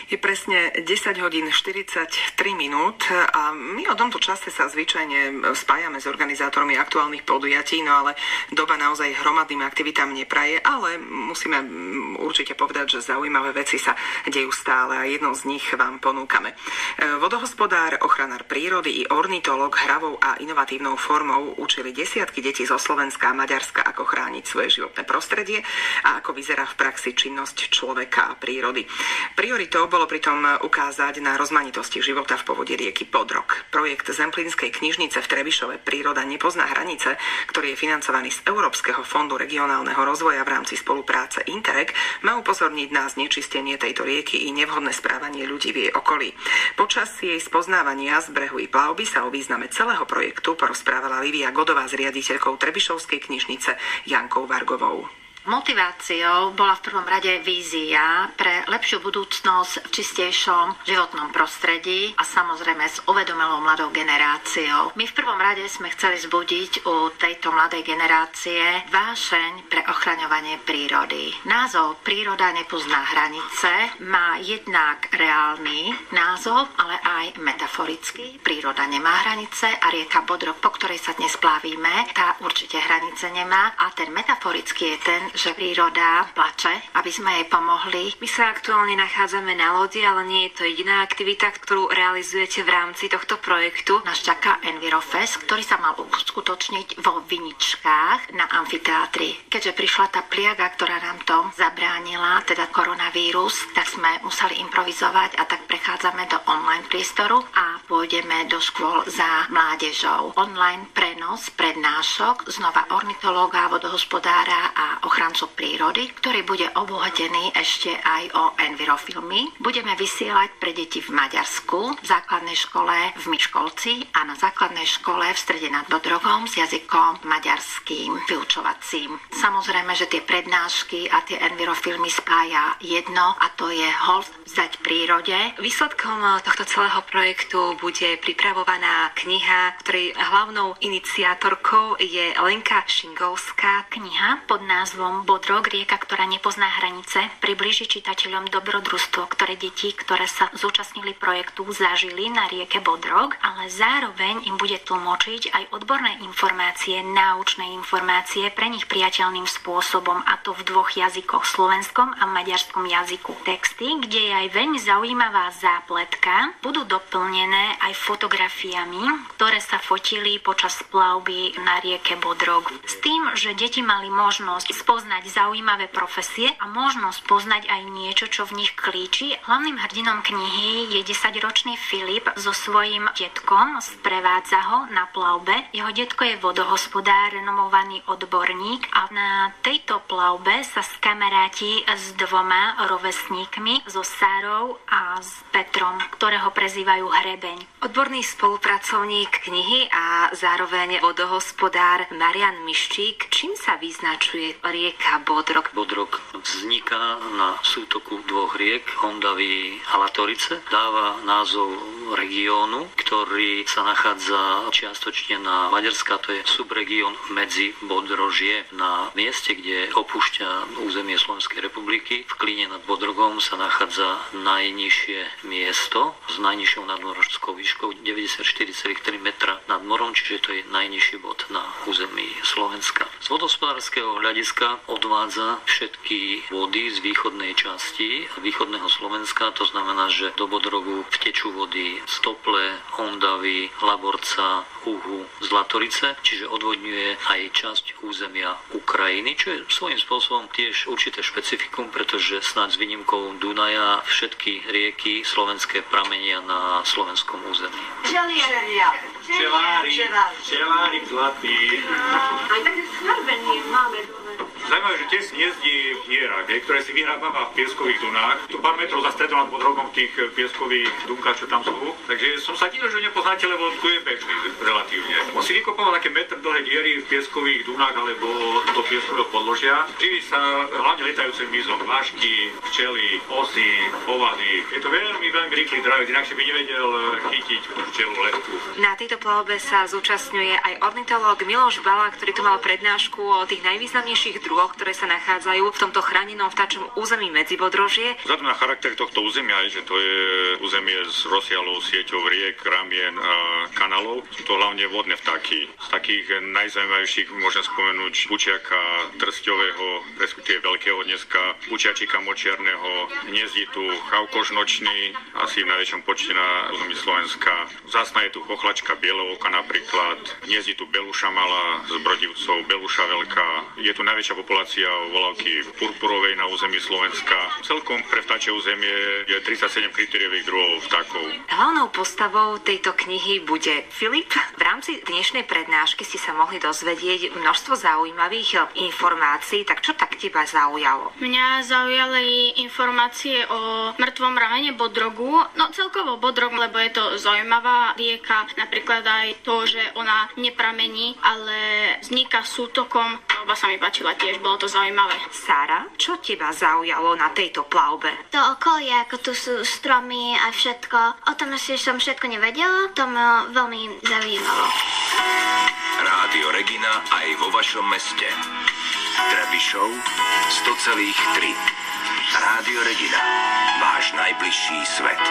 Je presne 10 hodín 43 minút a my o tomto čase sa zvyčajne spájame s organizátormi aktuálnych podujatí, no ale doba naozaj hromadným aktivitám nepraje, ale musíme určite povedať, že zaujímavé veci sa dejú stále a jednou z nich vám ponúkame. Vodohospodár, ochranár prírody i ornitológ hravou a inovatívnou formou učili desiatky detí zo Slovenska a Maďarska, ako chrániť svoje životné prostredie a ako vyzerá v praxi činnosť človeka a prírody. Prioritou bolo pritom ukázať na rozmanitosti života v povodí rieky Bodrog. Projekt Zemplínskej knižnice v Trebišove Príroda nepozná hranice, ktorý je financovaný z Európskeho fondu regionálneho rozvoja v rámci spolupráce Interreg, má upozorniť na znečistenie tejto rieky i nevhodné správanie ľudí v jej okolí. Počas jej spoznávania z brehu i plavby sa o význame celého projektu porozprávala Lívia Godová s riaditeľkou Trebišovskej knižnice Jankou Vargovou. Motiváciou bola v prvom rade vízia pre lepšiu budúcnosť v čistejšom životnom prostredí a samozrejme s uvedomelou mladou generáciou. My v prvom rade sme chceli zbudiť u tejto mladej generácie vášeň pre ochraňovanie prírody. Názov Príroda nepozná hranice má jednak reálny názov, ale aj metaforický. Príroda nemá hranice a rieka Bodrog, po ktorej sa dnes plavíme, tá určite hranice nemá a ten metaforický je ten, že príroda plače, aby sme jej pomohli. My sa aktuálne nachádzame na lodi, ale nie je to jediná aktivita, ktorú realizujete v rámci tohto projektu. Nás čaká Envirofest, ktorý sa mal uskutočniť vo Viničkách na amfiteátri. Keďže prišla tá pliaga, ktorá nám to zabránila, teda koronavírus, tak sme museli improvizovať a tak prechádzame do online priestoru a pôjdeme do škôl za mládežou. Online prenos prednášok, znova ornitológa, vodohospodára a ochrancov prírody, ktorý bude obohatený ešte aj o envirofilmy. Budeme vysielať pre deti v Maďarsku, v základnej škole v Miškolci a na základnej škole v Strede nad Bodrogom s jazykom maďarským vyučovacím. Samozrejme, že tie prednášky a tie envirofilmy spája jedno a to je hold vzdať prírode. Výsledkom tohto celého projektu bude pripravovaná kniha, ktorej hlavnou iniciátorkou je Lenka Šingovská. Kniha pod názvom Bodrog, rieka, ktorá nepozná hranice, priblíži čitateľom dobrodružstvo, ktoré deti, ktoré sa zúčastnili projektu, zažili na rieke Bodrog, ale zároveň im bude tlmočiť aj odborné informácie, náučné informácie pre nich priateľným spôsobom, a to v dvoch jazykoch, slovenskom a maďarskom jazyku. Texty, kde je aj veľmi zaujímavá zápletka, budú doplnené aj fotografiami, ktoré sa fotili počas plavby na rieke Bodrog. S tým, že deti mali možnosť spoznať zaujímavé profesie a možnosť poznať aj niečo, čo v nich klíči. Hlavným hrdinom knihy je 10-ročný Filip so svojím detkom, sprevádza ho na plavbe. Jeho detko je vodohospodár, renomovaný odborník a na tejto plavbe sa skamaráti s dvoma rovesníkmi, so Sárou a s Petrom, ktorého prezývajú Hrebeň. Odborný spolupracovník knihy a zároveň vodohospodár Marian Miščík. Čím sa vyznačuje rieka Bodrog? Bodrog vzniká na sútoku dvoch riek, Hondavy a Latorice. Dáva názov regiónu, ktorý sa nachádza čiastočne na Maďarsku, to je subregión medzi Bodrožie. Na mieste, kde opúšťa územie Slovenskej republiky, v Klíne nad Bodrogom sa nachádza najnižšie miesto s najnižšou nadmoročskou výškou 94,3 metra nad morom, čiže to je najnižší bod na území Slovenska. Z vodohospodárskeho hľadiska odvádza všetky vody z východnej časti východného Slovenska, to znamená, že do Bodrogu vtečú vody z Tople, Hondavy, Laborca, Uhu, z Latorice, čiže odvodňuje aj časť územia Ukrajiny, čo je svojím spôsobom tiež určité špecifikum, pretože snáď s výnimkou Dunaja všetky rieky slovenské pramenia na slovenskom území. Včelári zlatý. Aj také skarbenie máme dole. Zaujímavé, že tiež hniezdí v hierach, ktoré si vyhrábava v pieskových dunách. Tu pár metrov za stredom nad Bodrogom tých pieskových dunkách, čo tam sú. Takže som sa divil, že nepoznáte, lebo tu je bežný relatívne. On si vykopal také metr dlhé diery v pieskových dunách alebo do pieskového podložia. Živí sa hlavne lietajúcim bizom. Vášky, včely, osy, ovady. Je to veľmi, veľmi rýchly dravec, inakšie by nevedel chytiť včelu letku. Na tejto plavbe sa zúčastňuje aj ornitológ Miloš Bala, ktorý tu mal prednášku o tých najvýznamnejších druhoch druhoch, ktoré sa nachádzajú v tomto chránenom vtáčom území Medzibodrožie. Vzhľadom na charakter tohto územia, že to je územie s rozsiahlou sieťou riek, ramien a kanálov, sú to hlavne vodné vtáky. Z takých najzaujímavejších môžem spomenúť bučiaka trsťového, respektíve veľkého dneska, bučiačika močiarneho, hniezditu, chavkožnočný, asi v najväčšom počte na území Slovenska. Vzácna je tu chochlačka bielovoka napríklad, hniezditu beluša malá z Brodivcov, beluša veľká. Je tu najväčšia populácia volavky purpurovej na území Slovenska. Celkom pre vtáčie územie je 37 kritériových druhov vtákov. Hlavnou postavou tejto knihy bude Filip. V rámci dnešnej prednášky ste sa mohli dozvedieť množstvo zaujímavých informácií. Tak čo tak teba zaujalo? Mňa zaujali informácie o mŕtvom ramene Bodrogu. No celkovo Bodrog, lebo je to zaujímavá rieka. Napríklad aj to, že ona nepramení, ale vzniká sútokom. Oba sa mi páčila tiež, bolo to zaujímavé. Sára, čo teba zaujalo na tejto plavbe? To okolie, ako tu sú stromy a všetko. O tom asi som všetko nevedela, to ma veľmi zaujímalo. Rádio Regina aj vo vašom meste. Trebišov 100,3. Rádio Regina, váš najbližší svet.